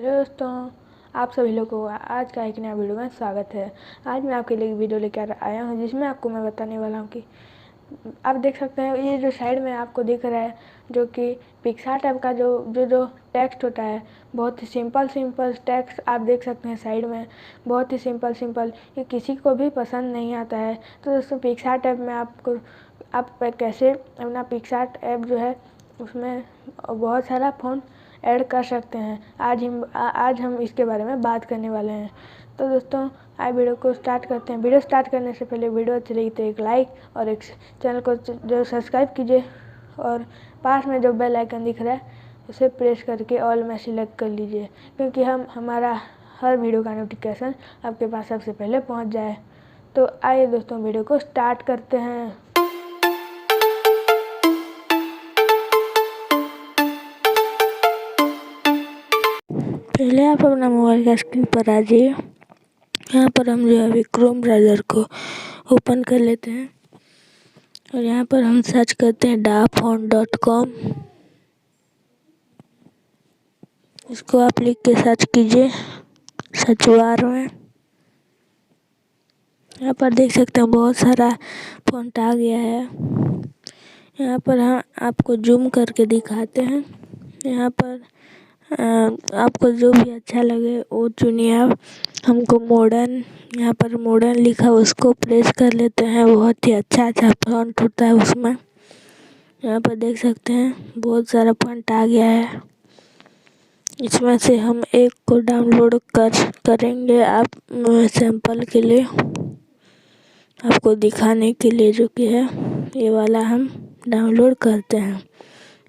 Hello दोस्तों, आप सभी लोगों को आज का एक नया वीडियो में स्वागत है। आज मैं आपके लिए वीडियो लेकर आया हूं जिसमें आपको मैं बताने वाला हूं कि आप देख सकते हैं ये जो साइड में आपको दिख रहा है जो कि पिक्सार्ट ऐप का जो टेक्स्ट होता है, बहुत ही सिंपल टेक्स्ट आप देख सकते हैं साइड में। बहुत ही सिंपल ये किसी को भी पसंद नहीं आता है। तो दोस्तों पिक्सार्ट ऐप में आप कैसे अपना पिक्सार्ट ऐप जो है उसमें बहुत सारा फ़ॉन्ट ऐड कर सकते हैं। आज हम इसके बारे में बात करने वाले हैं। तो दोस्तों आइए वीडियो को स्टार्ट करते हैं। वीडियो स्टार्ट करने से पहले वीडियो अच्छी लगी तो एक लाइक और एक चैनल को जो सब्सक्राइब कीजिए और पास में जो बेल आइकन दिख रहा है उसे प्रेस करके ऑल में सिलेक्ट कर लीजिए, क्योंकि हमारा हर वीडियो का नोटिफिकेशन आपके पास सबसे पहले पहुंच जाए। तो आइए दोस्तों वीडियो को स्टार्ट करते हैं। पहले आप अपना मोबाइल का स्क्रीन पर आ जाइए। यहाँ पर हम जो है अभी क्रोम ब्राउज़र को ओपन कर लेते हैं और यहाँ पर हम सर्च करते हैं dafont.com। इसको आप लिख के सर्च कीजिए सर्च बार में। यहाँ पर देख सकते हैं बहुत सारा फ़ॉन्ट आ गया है। यहाँ पर हम आपको जूम करके दिखाते हैं। यहाँ पर आपको जो भी अच्छा लगे वो चुनिए आप। हमको मॉडर्न, यहाँ पर मॉडर्न लिखा उसको प्रेस कर लेते हैं। बहुत ही अच्छा फ़ॉन्ट होता है उसमें। यहाँ पर देख सकते हैं बहुत सारा फ़ॉन्ट आ गया है। इसमें से हम एक को डाउनलोड करेंगे आप सैंपल के लिए, आपको दिखाने के लिए, जो कि है ये वाला हम डाउनलोड करते हैं।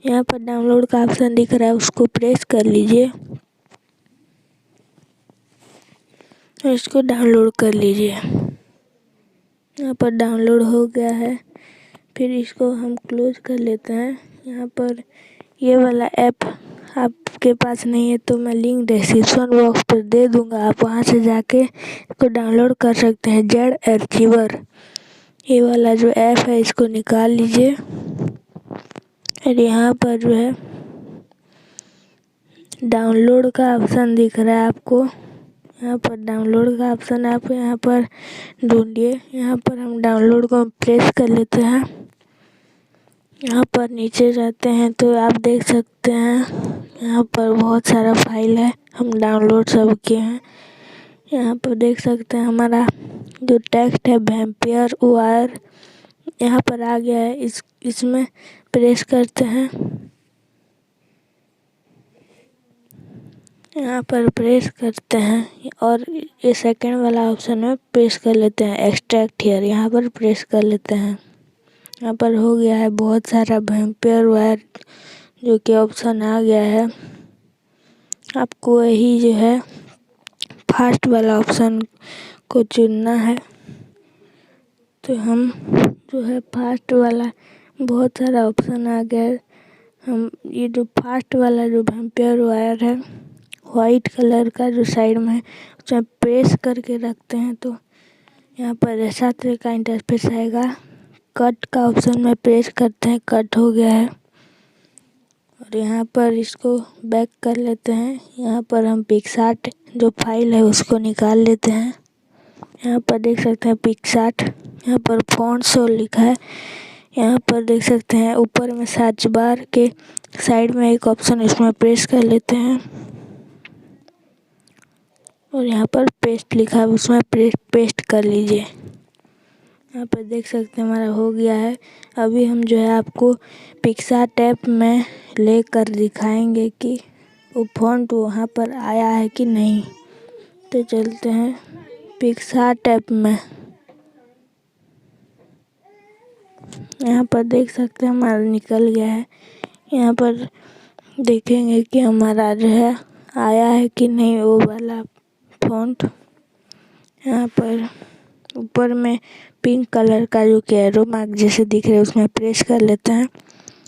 यहाँ पर डाउनलोड का ऑप्शन दिख रहा है, उसको प्रेस कर लीजिए। इसको डाउनलोड कर लीजिए। यहाँ पर डाउनलोड हो गया है। फिर इसको हम क्लोज कर लेते हैं। यहाँ पर ये वाला ऐप आपके पास नहीं है तो मैं लिंक डिस्क्रिप्शन बॉक्स पर दे दूँगा, आप वहाँ से जाके इसको डाउनलोड कर सकते हैं। जेड आर्चिवर ये वाला जो ऐप है इसको निकाल लीजिए और यहाँ पर जो है डाउनलोड का ऑप्शन दिख रहा है आपको। यहाँ पर डाउनलोड का ऑप्शन आप यहाँ पर ढूंढिए। यहाँ पर हम डाउनलोड को प्रेस कर लेते हैं। यहाँ पर नीचे जाते हैं तो आप देख सकते हैं यहाँ पर बहुत सारा फाइल है, हम डाउनलोड सब किए हैं। यहाँ पर देख सकते हैं हमारा जो टेक्स्ट है वैम्पायर वायर यहाँ पर आ गया है। इसमें प्रेस करते हैं। यहाँ पर प्रेस करते हैं और ये सेकंड वाला ऑप्शन में प्रेस कर लेते हैं। एक्सट्रैक्ट हियर यहाँ पर प्रेस कर लेते हैं। यहाँ पर हो गया है बहुत सारा वैम्पायर वायर जो कि ऑप्शन आ गया है। आपको यही जो है फास्ट वाला ऑप्शन को चुनना है। तो हम जो है फास्ट वाला, बहुत सारा ऑप्शन आ गया है। हम ये जो फास्ट वाला जो वैम्पायर वायर है वाइट कलर का जो साइड में है उसमें प्रेस करके रखते हैं तो यहाँ पर ऐसा तरह का इंटरफेस आएगा। कट का ऑप्शन में प्रेस करते हैं, कट हो गया है और यहाँ पर इसको बैक कर लेते हैं। यहाँ पर हम पिक्सार्ट जो फाइल है उसको निकाल लेते हैं। यहाँ पर देख सकते हैं पिक्सार्ट, यहाँ पर फ़ॉन्ट शो लिखा है। यहाँ पर देख सकते हैं ऊपर में सर्च बार के साइड में एक ऑप्शन, इसमें प्रेस कर लेते हैं और यहाँ पर पेस्ट लिखा है उसमें पेस्ट कर लीजिए। यहाँ पर देख सकते हैं हमारा हो गया है। अभी हम जो है आपको पिक्सार्ट ऐप में लेकर दिखाएंगे कि वो फ़ॉन्ट वहाँ पर आया है कि नहीं। तो चलते हैं पिक्सार्ट ऐप में। यहाँ पर देख सकते हैं हमारा निकल गया है। यहाँ पर देखेंगे कि हमारा जो है आया है कि नहीं वो वाला फ़ॉन्ट। यहाँ पर ऊपर में पिंक कलर का जो कि एरो मार्क जैसे दिख रहा है उसमें प्रेस कर लेते हैं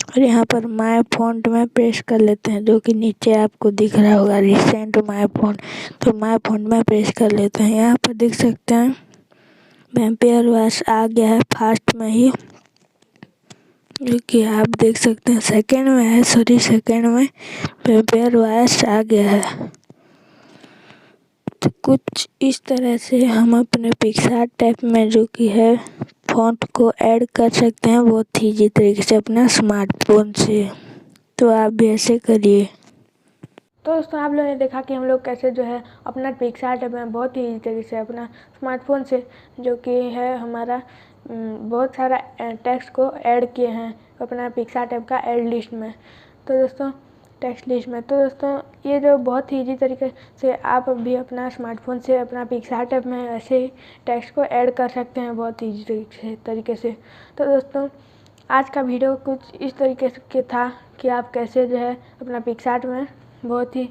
और यहाँ पर माय फ़ॉन्ट में प्रेस कर लेते हैं, जो कि नीचे आपको दिख रहा होगा रिसेंट माय फ़ॉन्ट। तो माय फ़ॉन्ट में प्रेस कर लेते हैं। यहाँ पर देख सकते हैं वैम्पायर वायर आ गया है फास्ट में ही, जो कि आप देख सकते हैं सेकंड में वैम्पायर वायर आ गया है। तो कुछ इस तरह से हम अपने पिक्सआर्ट टैब में जो कि है फॉन्ट को ऐड कर सकते हैं बहुत ही ईजी तरीके से अपना स्मार्टफोन से। तो आप भी ऐसे करिए। तो दोस्तों आप लोगों ने देखा कि हम लोग कैसे जो है अपना पिक्सआर्ट टैब में बहुत ही ईजी तरीके से अपना स्मार्टफोन से जो कि है हमारा बहुत सारा टेक्स्ट को ऐड किए हैं अपना पिक्सआर्ट टैब का ऐड लिस्ट में। तो दोस्तों टेक्स्ट लिस्ट में तो दोस्तों ये जो बहुत ही ईजी तरीके से आप भी अपना स्मार्टफोन से अपना पिक्सआर्ट टैब में ऐसे ही टेक्स्ट को ऐड कर सकते हैं बहुत ही ईजी तरीके से। तो दोस्तों आज का वीडियो कुछ इस तरीके से था कि आप कैसे जो है अपना पिक्सआर्ट में बहुत ही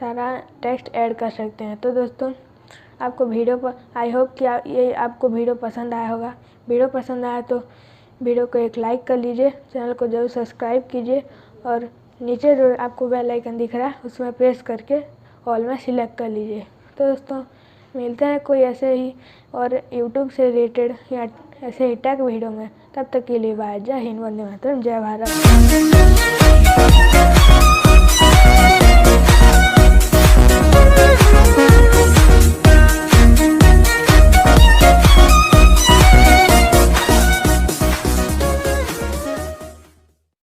सारा टेक्स्ट ऐड कर सकते हैं। तो दोस्तों आपको वीडियो पर आई होप कि ये आपको वीडियो पसंद आया होगा। वीडियो पसंद आया तो वीडियो को एक लाइक कर लीजिए, चैनल को जरूर सब्सक्राइब कीजिए और नीचे जो आपको बेल आइकन दिख रहा है उसमें प्रेस करके ऑल में सिलेक्ट कर लीजिए। तो दोस्तों मिलते हैं कोई ऐसे ही और यूट्यूब से रिलेटेड या ऐसे ही टेक वीडियो में। तब तक के लिए बाय। जय हिंद, वंदे मातरम, जय भारत।